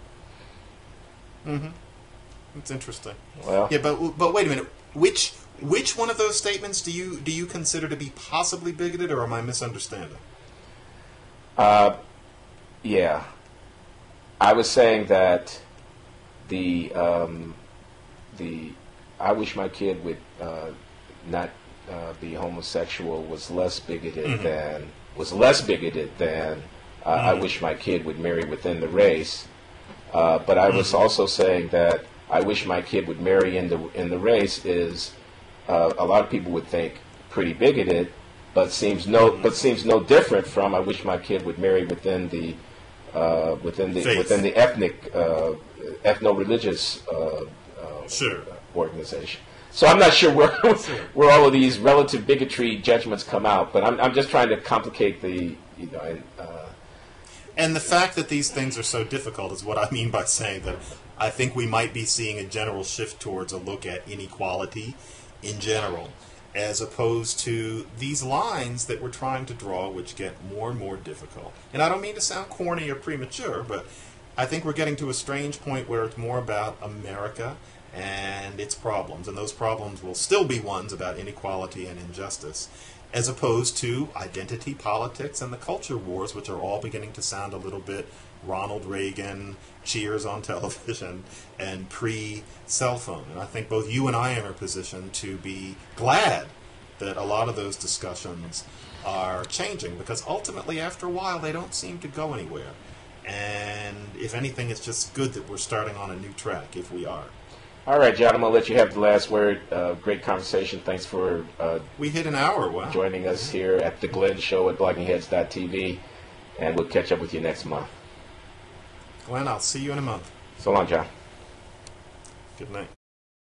S2: It's interesting.
S1: Well,
S2: yeah, but wait a minute. Which one of those statements do you consider to be possibly bigoted, or am I misunderstanding?
S1: Yeah, I was saying that the I wish my kid would not be homosexual was less bigoted than I wish my kid would marry within the race. But I was also saying that I wish my kid would marry in the race is a lot of people would think pretty bigoted, but seems no different from I wish my kid would marry within the ethnic ethno-religious organization. So I'm not sure where all of these relative bigotry judgments come out, but I'm just trying to complicate the
S2: And the fact that these things are so difficult is what I mean by saying that I think we might be seeing a general shift towards a look at inequality in general, as opposed to these lines that we're trying to draw, which get more and more difficult. And I don't mean to sound corny or premature, but I think we're getting to a strange point where it's more about America and its problems, and those problems will still be ones about inequality and injustice, as opposed to identity politics and the culture wars, which are all beginning to sound a little bit Ronald Reagan, Cheers on television, and pre-cell phone. And I think both you and I are in a position to be glad that a lot of those discussions are changing, because ultimately, after a while, they don't seem to go anywhere. And if anything, it's just good that we're starting on a new track, if we are.
S1: All right, John, I'm going to let you have the last word. Great conversation. Thanks for
S2: we hit an hour. Wow.
S1: Joining us here at The Glenn Show at bloggingheads.tv, and we'll catch up with you next month.
S2: Glenn, I'll see you in a month.
S1: So long, John.
S2: Good night.